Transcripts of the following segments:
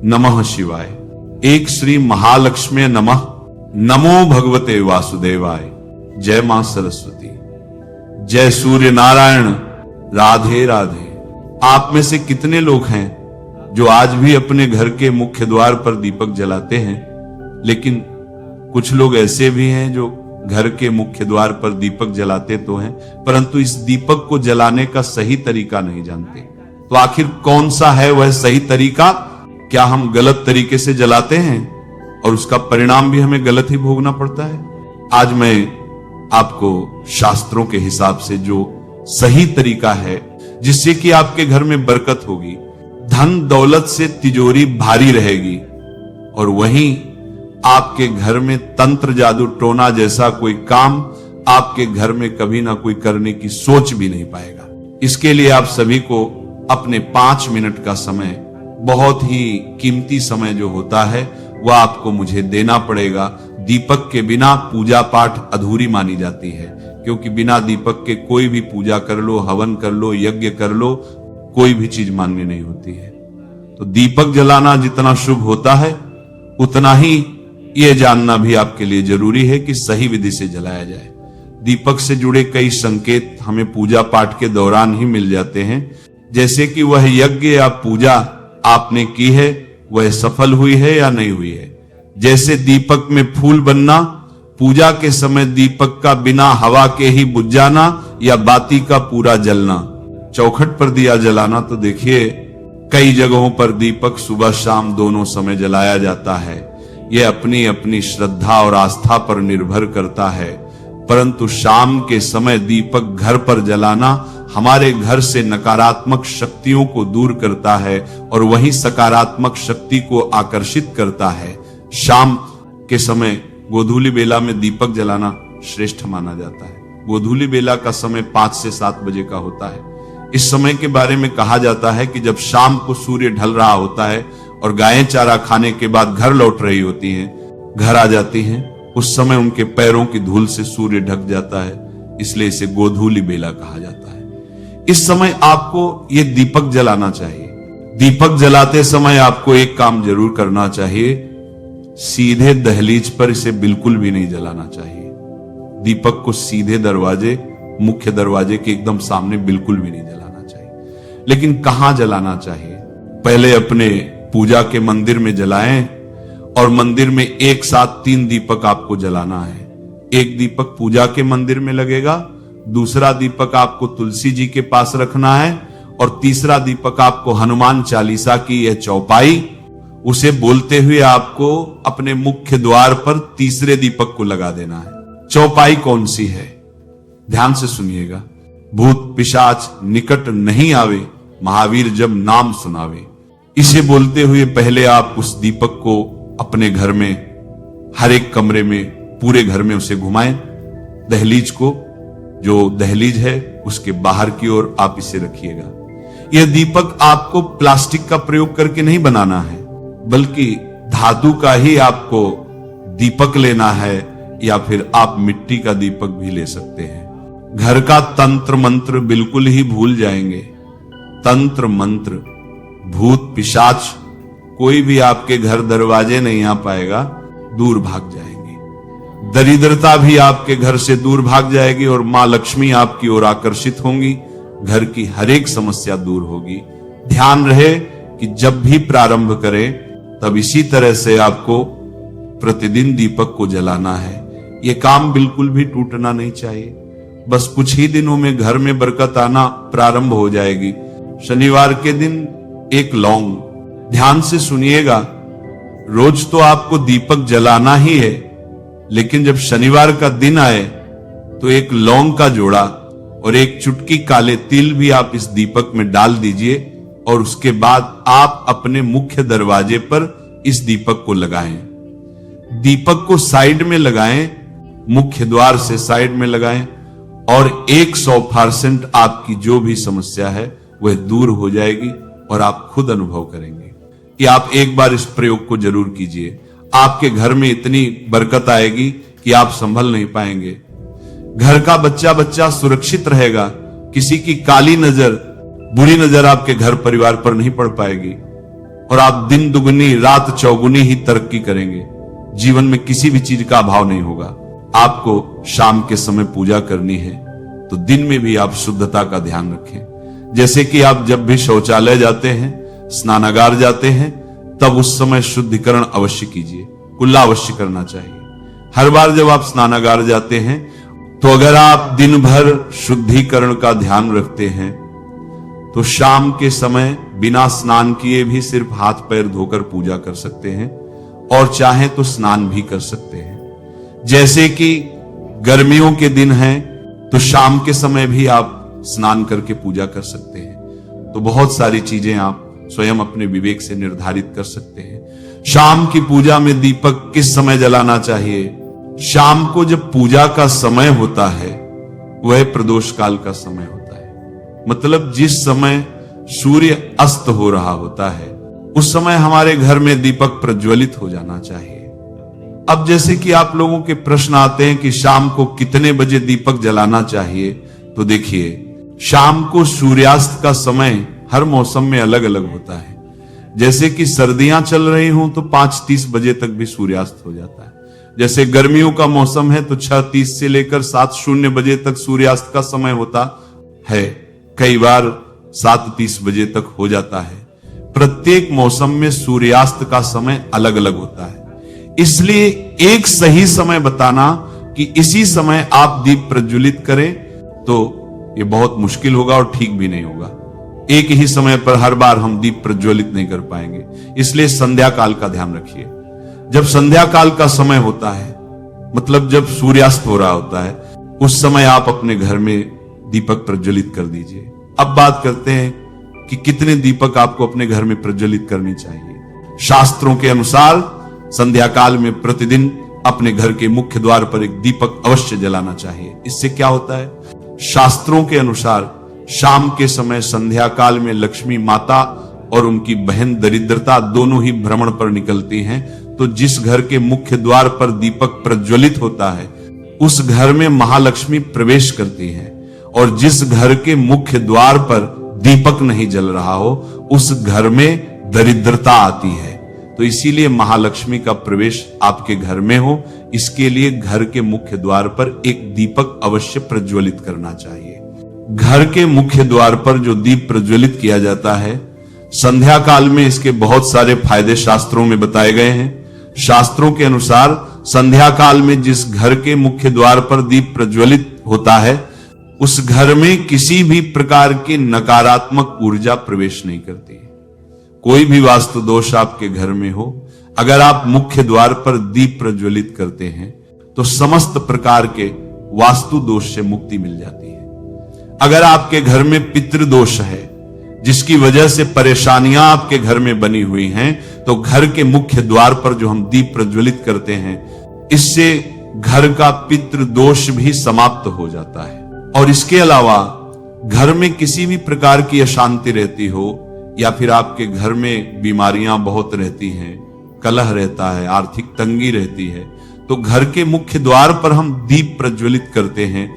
नमः शिवाय। एक श्री महालक्ष्मी नमः। नमो भगवते वासुदेवाय। जय मां सरस्वती। जय सूर्य नारायण। राधे राधे। आप में से कितने लोग हैं जो आज भी अपने घर के मुख्य द्वार पर दीपक जलाते हैं? लेकिन कुछ लोग ऐसे भी हैं जो घर के मुख्य द्वार पर दीपक जलाते तो हैं, परंतु इस दीपक को जलाने का सही तरीका नहीं जानते। तो आखिर कौन सा है वह सही तरीका? क्या हम गलत तरीके से जलाते हैं और उसका परिणाम भी हमें गलत ही भोगना पड़ता है? आज मैं आपको शास्त्रों के हिसाब से जो सही तरीका है जिससे कि आपके घर में बरकत होगी, धन दौलत से तिजोरी भारी रहेगी, और वहीं आपके घर में तंत्र जादू टोना जैसा कोई काम आपके घर में कभी ना कोई करने की सोच भी नहीं पाएगा। इसके लिए आप सभी को अपने 5 मिनट का समय, बहुत ही कीमती समय जो होता है, वह आपको मुझे देना पड़ेगा। दीपक के बिना पूजा पाठ अधूरी मानी जाती है, क्योंकि बिना दीपक के कोई भी पूजा कर लो, हवन कर लो, यज्ञ कर लो, कोई भी चीज मान्य नहीं होती है। तो दीपक जलाना जितना शुभ होता है, उतना ही यह जानना भी आपके लिए जरूरी है कि सही विधि से जलाया जाए। दीपक से जुड़े कई संकेत हमें पूजा पाठ के दौरान ही मिल जाते हैं, जैसे कि वह यज्ञ या पूजा आपने की है वह सफल हुई है या नहीं हुई है। जैसे दीपक में फूल बनना, पूजा के समय दीपक का बिना हवा के ही बुझ जाना, या बाती का पूरा जलना। चौखट पर दिया जलाना तो देखिए कई जगहों पर दीपक सुबह शाम दोनों समय जलाया जाता है। यह अपनी अपनी श्रद्धा और आस्था पर निर्भर करता है, परंतु शाम के समय दीपक घर पर जलाना हमारे घर से नकारात्मक शक्तियों को दूर करता है और वही सकारात्मक शक्ति को आकर्षित करता है। शाम के समय गोधूली बेला में दीपक जलाना श्रेष्ठ माना जाता है। गोधूली बेला का समय 5 से 7 बजे का होता है। इस समय के बारे में कहा जाता है कि जब शाम को सूर्य ढल रहा होता है और गायें चारा खाने के बाद घर लौट रही होती हैं, घर आ जाती हैं, उस समय उनके पैरों की धूल से सूर्य ढक जाता है, इसलिए इसे गोधूली बेला कहा जाता है। इस समय आपको ये दीपक जलाना चाहिए। दीपक जलाते समय आपको एक काम जरूर करना चाहिए, सीधे दहलीज पर इसे बिल्कुल भी नहीं जलाना चाहिए। दीपक को सीधे दरवाजे, मुख्य दरवाजे के एकदम सामने बिल्कुल भी नहीं जलाना चाहिए। लेकिन कहां जलाना चाहिए? पहले अपने पूजा के मंदिर में जलाएं, और मंदिर में एक साथ 3 दीपक आपको जलाना है। एक दीपक पूजा के मंदिर में लगेगा, दूसरा दीपक आपको तुलसी जी के पास रखना है, और तीसरा दीपक आपको हनुमान चालीसा की यह चौपाई, उसे बोलते हुए आपको अपने मुख्य द्वार पर तीसरे दीपक को लगा देना है। चौपाई कौन सी है? ध्यान से सुनिएगा। भूत पिशाच निकट नहीं आवे, महावीर जब नाम सुनावे। इसे बोलते हुए पहले आप उस दीपक को अपने घर में, हर एक कमरे में, पूरे घर में उसे घुमाएं। दहलीज को, जो दहलीज है उसके बाहर की ओर आप इसे रखिएगा। यह दीपक आपको प्लास्टिक का प्रयोग करके नहीं बनाना है, बल्कि धातु का ही आपको दीपक लेना है, या फिर आप मिट्टी का दीपक भी ले सकते हैं। घर का तंत्र मंत्र बिल्कुल ही भूल जाएंगे। तंत्र मंत्र, भूत पिशाच कोई भी आपके घर दरवाजे नहीं आ पाएगा, दूर भाग जाएंगे। दरिद्रता भी आपके घर से दूर भाग जाएगी और मां लक्ष्मी आपकी ओर आकर्षित होंगी। घर की हर एक समस्या दूर होगी। ध्यान रहे कि जब भी प्रारंभ करें तब इसी तरह से आपको प्रतिदिन दीपक को जलाना है। यह काम बिल्कुल भी टूटना नहीं चाहिए। बस कुछ ही दिनों में घर में बरकत आना प्रारंभ हो जाएगी। शनिवार के दिन एक लौंग, ध्यान से सुनिएगा, रोज तो आपको दीपक जलाना ही है, लेकिन जब शनिवार का दिन आए तो एक लौंग का जोड़ा और एक चुटकी काले तिल भी आप इस दीपक में डाल दीजिए, और उसके बाद आप अपने मुख्य दरवाजे पर इस दीपक को लगाएं। दीपक को साइड में लगाएं, मुख्य द्वार से साइड में लगाएं, और 100% आपकी जो भी समस्या है वह दूर हो जाएगी, और आप खुद अनुभव करेंगे कि आप एक बार इस प्रयोग को जरूर कीजिए। आपके घर में इतनी बरकत आएगी कि आप संभल नहीं पाएंगे। घर का बच्चा बच्चा सुरक्षित रहेगा। किसी की काली नजर, बुरी नजर आपके घर परिवार पर नहीं पड़ पाएगी। और आप दिन दुगनी रात चौगुनी ही तरक्की करेंगे। जीवन में किसी भी चीज का अभाव नहीं होगा। आपको शाम के समय पूजा करनी है तो दिन में भी आप शुद्धता का ध्यान रखें। जैसे कि आप जब भी शौचालय जाते हैं, स्नानागार जाते हैं, तब उस समय शुद्धिकरण अवश्य कीजिए, कुल्ला अवश्य करना चाहिए। हर बार जब आप स्नानागार जाते हैं तो अगर आप दिन भर शुद्धिकरण का ध्यान रखते हैं तो शाम के समय बिना स्नान किए भी सिर्फ हाथ पैर धोकर पूजा कर सकते हैं और चाहे तो स्नान भी कर सकते हैं। जैसे कि गर्मियों के दिन हैं तो शाम के समय भी आप स्नान करके पूजा कर सकते हैं। तो बहुत सारी चीजें आप स्वयं अपने विवेक से निर्धारित कर सकते हैं। शाम की पूजा में दीपक किस समय जलाना चाहिए? शाम को जब पूजा का समय होता है वह प्रदोष काल का समय होता है, मतलब जिस समय सूर्य अस्त हो रहा होता है उस समय हमारे घर में दीपक प्रज्वलित हो जाना चाहिए। अब जैसे कि आप लोगों के प्रश्न आते हैं कि शाम को कितने बजे दीपक जलाना चाहिए, तो देखिए शाम को सूर्यास्त का समय हर मौसम में अलग अलग होता है। जैसे कि सर्दियां चल रही हों तो 5:30 बजे तक भी सूर्यास्त हो जाता है। जैसे गर्मियों का मौसम है तो 6:30 से लेकर 7:00 बजे तक सूर्यास्त का समय होता है, कई बार 7:30 बजे तक हो जाता है। प्रत्येक मौसम में सूर्यास्त का समय अलग अलग होता है, इसलिए एक सही समय बताना कि इसी समय आप दीप प्रज्वलित करें तो यह बहुत मुश्किल होगा और ठीक भी नहीं होगा। एक ही समय पर हर बार हम दीप प्रज्वलित नहीं कर पाएंगे, इसलिए संध्या काल का ध्यान रखिए। जब संध्या काल का समय होता है, मतलब जब सूर्यास्त हो रहा होता है, उस समय आप अपने घर में दीपक प्रज्वलित कर दीजिए। अब बात करते हैं कि कितने दीपक आपको अपने घर में प्रज्वलित करनी चाहिए। शास्त्रों के अनुसार संध्या काल में प्रतिदिन अपने घर के मुख्य द्वार पर एक दीपक अवश्य जलाना चाहिए। इससे क्या होता है? शास्त्रों के अनुसार शाम के समय संध्या काल में लक्ष्मी माता और उनकी बहन दरिद्रता दोनों ही भ्रमण पर निकलती हैं, तो जिस घर के मुख्य द्वार पर दीपक प्रज्वलित होता है उस घर में महालक्ष्मी प्रवेश करती है, और जिस घर के मुख्य द्वार पर दीपक नहीं जल रहा हो उस घर में दरिद्रता आती है। तो इसीलिए महालक्ष्मी का प्रवेश आपके घर में हो, इसके लिए घर के मुख्य द्वार पर एक दीपक अवश्य प्रज्वलित करना चाहिए। घर के मुख्य द्वार पर जो दीप प्रज्वलित किया जाता है, संध्या काल में इसके बहुत सारे फायदे शास्त्रों में बताए गए हैं। शास्त्रों के अनुसार संध्या काल में जिस घर के मुख्य द्वार पर दीप प्रज्वलित होता है उस घर में किसी भी प्रकार की नकारात्मक ऊर्जा प्रवेश नहीं करती। कोई भी वास्तु दोष आपके घर में हो, अगर आप मुख्य द्वार पर दीप प्रज्वलित करते हैं तो समस्त प्रकार के वास्तु दोष से मुक्ति मिल जाती है। अगर आपके घर में पितृदोष है जिसकी वजह से परेशानियां आपके घर में बनी हुई हैं, तो घर के मुख्य द्वार पर जो हम दीप प्रज्वलित करते हैं इससे घर का पितृदोष भी समाप्त हो जाता है। और इसके अलावा घर में किसी भी प्रकार की अशांति रहती हो या फिर आपके घर में बीमारियां बहुत रहती हैं, कलह रहता है, आर्थिक तंगी रहती है, तो घर के मुख्य द्वार पर हम दीप प्रज्वलित करते हैं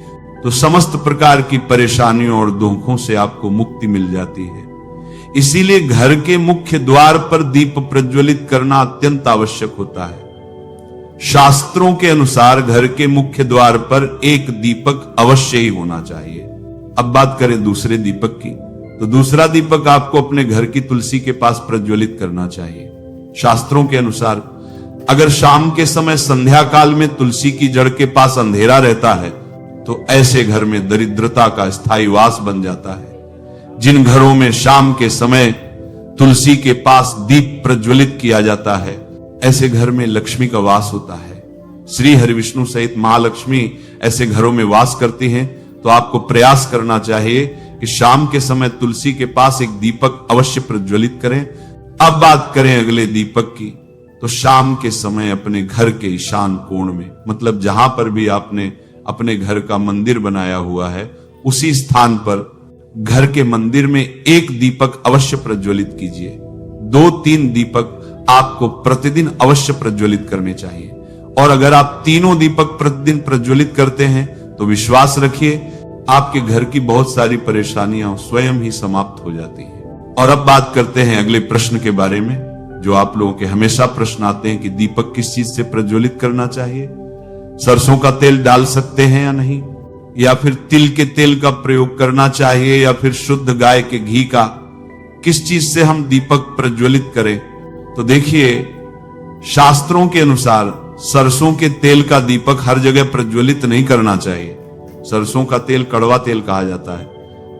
तो समस्त प्रकार की परेशानियों और दुखों से आपको मुक्ति मिल जाती है। इसीलिए घर के मुख्य द्वार पर दीप प्रज्वलित करना अत्यंत आवश्यक होता है। शास्त्रों के अनुसार घर के मुख्य द्वार पर एक दीपक अवश्य ही होना चाहिए। अब बात करें दूसरे दीपक की, तो दूसरा दीपक आपको अपने घर की तुलसी के पास प्रज्वलित करना चाहिए। शास्त्रों के अनुसार अगर शाम के समय संध्या काल में तुलसी की जड़ के पास अंधेरा रहता है तो ऐसे घर में दरिद्रता का स्थायी वास बन जाता है। जिन घरों में शाम के समय तुलसी के पास दीप प्रज्वलित किया जाता है ऐसे घर में लक्ष्मी का वास होता है। श्री हरिविष्णु सहित महालक्ष्मी ऐसे घरों में वास करती हैं। तो आपको प्रयास करना चाहिए कि शाम के समय तुलसी के पास एक दीपक अवश्य प्रज्वलित करें। अब बात करें अगले दीपक की, तो शाम के समय अपने घर के ईशान कोण में, मतलब जहां पर भी आपने अपने घर का मंदिर बनाया हुआ है उसी स्थान पर घर के मंदिर में एक दीपक अवश्य प्रज्वलित कीजिए। 2-3 दीपक आपको प्रतिदिन अवश्य प्रज्वलित करने चाहिए। और अगर आप तीनों दीपक प्रतिदिन प्रज्वलित करते हैं तो विश्वास रखिए आपके घर की बहुत सारी परेशानियां स्वयं ही समाप्त हो जाती हैं। और अब बात करते हैं अगले प्रश्न के बारे में, जो आप लोगों के हमेशा प्रश्न आते हैं कि दीपक किस चीज से प्रज्वलित करना चाहिए। सरसों का तेल डाल सकते हैं या नहीं, या फिर तिल के तेल का प्रयोग करना चाहिए, या फिर शुद्ध गाय के घी का, किस चीज से हम दीपक प्रज्वलित करें। तो देखिए, शास्त्रों के अनुसार सरसों के तेल का दीपक हर जगह प्रज्वलित नहीं करना चाहिए। सरसों का तेल कड़वा तेल कहा जाता है।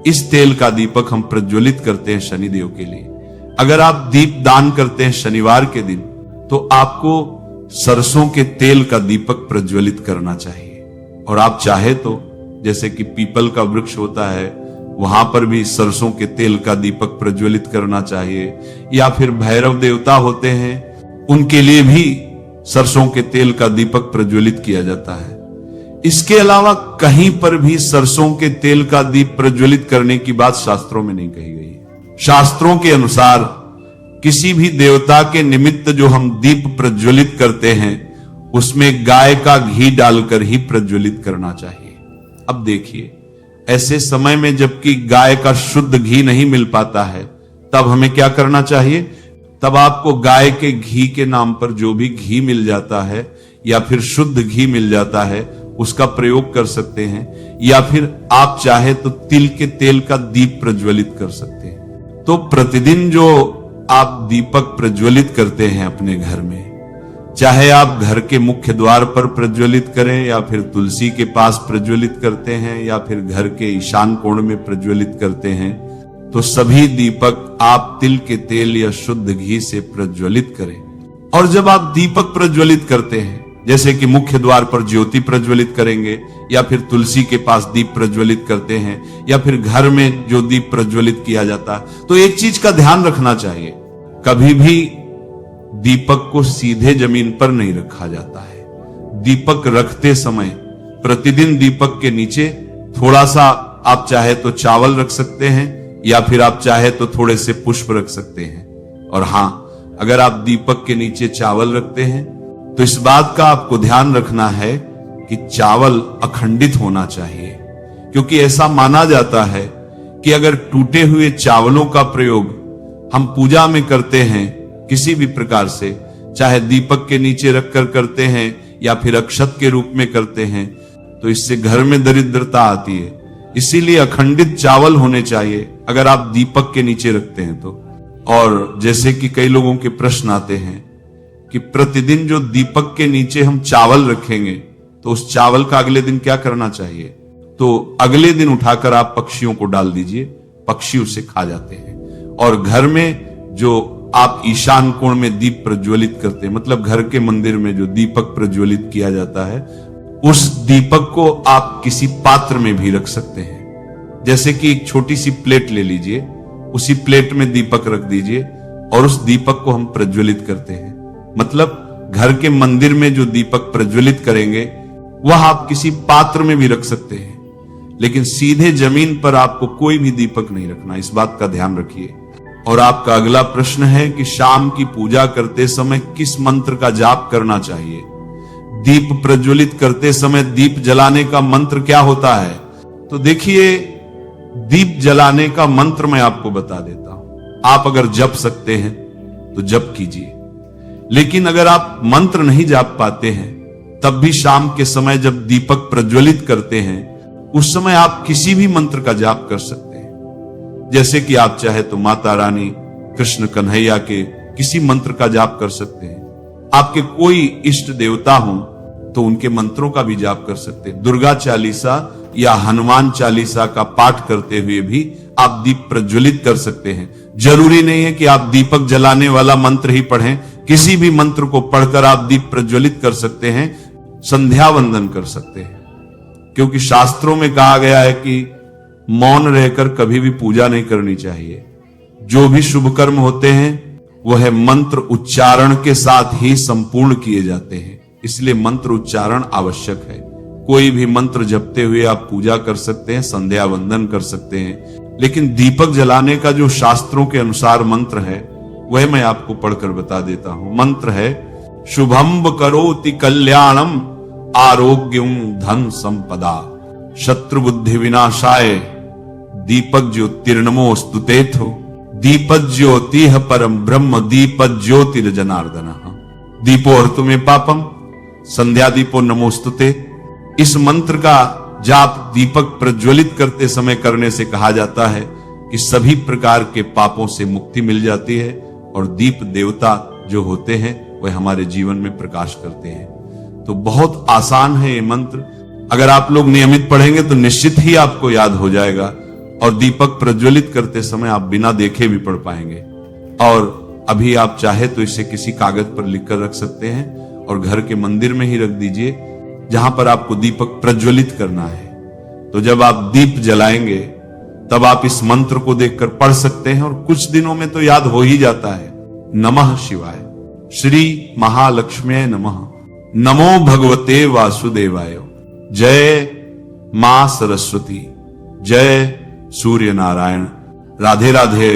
इस तेल का दीपक हम प्रज्वलित करते हैं शनिदेव के लिए। अगर आप दीप दान करते हैं शनिवार के दिन, तो आपको सरसों के तेल का दीपक प्रज्वलित करना चाहिए। और आप चाहे तो जैसे कि पीपल का वृक्ष होता है, वहां पर भी सरसों के तेल का दीपक प्रज्वलित करना चाहिए, या फिर भैरव देवता होते हैं, उनके लिए भी सरसों के तेल का दीपक प्रज्वलित किया जाता है। इसके अलावा कहीं पर भी सरसों के तेल का दीप प्रज्वलित करने की बात शास्त्रों में नहीं कही गई है। शास्त्रों के अनुसार किसी भी देवता के निमित्त जो हम दीप प्रज्वलित करते हैं, उसमें गाय का घी डालकर ही प्रज्वलित करना चाहिए। अब देखिए, ऐसे समय में जबकि गाय का शुद्ध घी नहीं मिल पाता है, तब हमें क्या करना चाहिए? तब आपको गाय के घी के नाम पर जो भी घी मिल जाता है या फिर शुद्ध घी मिल जाता है, उसका प्रयोग कर सकते हैं, या फिर आप चाहे तो तिल के तेल का दीप प्रज्वलित कर सकते हैं। तो प्रतिदिन जो आप दीपक प्रज्वलित करते हैं अपने घर में, चाहे आप घर के मुख्य द्वार पर प्रज्वलित करें, या फिर तुलसी के पास प्रज्वलित करते हैं, या फिर घर के ईशान कोण में प्रज्वलित करते हैं, तो सभी दीपक आप तिल के तेल या शुद्ध घी से प्रज्वलित करें। और जब आप दीपक प्रज्वलित करते हैं, जैसे कि मुख्य द्वार पर ज्योति प्रज्वलित करेंगे, या फिर तुलसी के पास दीप प्रज्वलित करते हैं, या फिर घर में जो दीप प्रज्वलित किया जाता है, तो एक चीज का ध्यान रखना चाहिए, कभी भी दीपक को सीधे जमीन पर नहीं रखा जाता है। दीपक रखते समय प्रतिदिन दीपक के नीचे थोड़ा सा आप चाहे तो चावल रख सकते हैं, या फिर आप चाहे तो थोड़े से पुष्प रख सकते हैं। और हां, अगर आप दीपक के नीचे चावल रखते हैं, तो इस बात का आपको ध्यान रखना है कि चावल अखंडित होना चाहिए, क्योंकि ऐसा माना जाता है कि अगर टूटे हुए चावलों का प्रयोग हम पूजा में करते हैं किसी भी प्रकार से, चाहे दीपक के नीचे रखकर करते हैं या फिर अक्षत के रूप में करते हैं, तो इससे घर में दरिद्रता आती है। इसीलिए अखंडित चावल होने चाहिए अगर आप दीपक के नीचे रखते हैं तो। और जैसे कि कई लोगों के प्रश्न आते हैं कि प्रतिदिन जो दीपक के नीचे हम चावल रखेंगे, तो उस चावल का अगले दिन क्या करना चाहिए? तो अगले दिन उठाकर आप पक्षियों को डाल दीजिए, पक्षी उसे खा जाते हैं। और घर में जो आप ईशान कोण में दीप प्रज्वलित करते हैं, मतलब घर के मंदिर में जो दीपक प्रज्वलित किया जाता है, उस दीपक को आप किसी पात्र में भी रख सकते हैं। जैसे कि एक छोटी सी प्लेट ले लीजिए, उसी प्लेट में दीपक रख दीजिए और उस दीपक को हम प्रज्वलित करते हैं। मतलब घर के मंदिर में जो दीपक प्रज्वलित करेंगे, वह आप किसी पात्र में भी रख सकते हैं, लेकिन सीधे जमीन पर आपको कोई भी दीपक नहीं रखना, इस बात का ध्यान रखिए। और आपका अगला प्रश्न है कि शाम की पूजा करते समय किस मंत्र का जाप करना चाहिए? दीप प्रज्वलित करते समय दीप जलाने का मंत्र क्या होता है? तो देखिए, दीप जलाने का मंत्र मैं आपको बता देता हूं। आप अगर जप सकते हैं तो जप कीजिए, लेकिन अगर आप मंत्र नहीं जाप पाते हैं, तब भी शाम के समय जब दीपक प्रज्वलित करते हैं, उस समय आप किसी भी मंत्र का जाप कर सकते हैं। जैसे कि आप चाहे तो माता रानी, कृष्ण कन्हैया के किसी मंत्र का जाप कर सकते हैं। आपके कोई इष्ट देवता हो तो उनके मंत्रों का भी जाप कर सकते हैं। दुर्गा चालीसा या हनुमान चालीसा का पाठ करते हुए भी आप दीप प्रज्वलित कर सकते हैं। जरूरी नहीं है कि आप दीपक जलाने वाला मंत्र ही पढ़ें, किसी भी मंत्र को पढ़कर आप दीप प्रज्वलित कर सकते हैं, संध्या वंदन कर सकते हैं। क्योंकि शास्त्रों में कहा गया है कि मौन रहकर कभी भी पूजा नहीं करनी चाहिए। जो भी शुभ कर्म होते हैं वह मंत्र उच्चारण के साथ ही संपूर्ण किए जाते हैं, इसलिए मंत्र उच्चारण आवश्यक है। कोई भी मंत्र जपते हुए आप पूजा कर सकते हैं, संध्या वंदन कर सकते हैं, लेकिन दीपक जलाने का जो शास्त्रों के अनुसार मंत्र है वह मैं आपको पढ़कर बता देता हूं। मंत्र है शुभम करोति कल्याणम आरोग्यम धन संपदा शत्रु बुद्धि विनाशाय दीपक ज्योतिर्नमो स्तुतेथो दीपज्योतिः परम ब्रह्म दीपज्योतिर्जनार्दनः। दीपो हर्तु मे पापम संध्या दीपो नमोस्तुते। इस मंत्र का जाप दीपक प्रज्वलित करते समय करने से कहा जाता है कि सभी प्रकार के पापों से मुक्ति मिल जाती है और दीप देवता जो होते हैं वह हमारे जीवन में प्रकाश करते हैं। तो बहुत आसान है ये मंत्र, अगर आप लोग नियमित पढ़ेंगे तो निश्चित ही आपको याद हो जाएगा और दीपक प्रज्वलित करते समय आप बिना देखे भी पढ़ पाएंगे। और अभी आप चाहे तो इसे किसी कागज पर लिखकर रख सकते हैं और घर के मंदिर में ही रख दीजिए जहां पर आपको दीपक प्रज्वलित करना है। तो जब आप दीप जलाएंगे तब आप इस मंत्र को देखकर पढ़ सकते हैं और कुछ दिनों में तो याद हो ही जाता है। नमः शिवाय, श्री महालक्ष्म्यै नमः, नमो भगवते वासुदेवाय, जय मां सरस्वती, जय सूर्य नारायण। राधे राधे।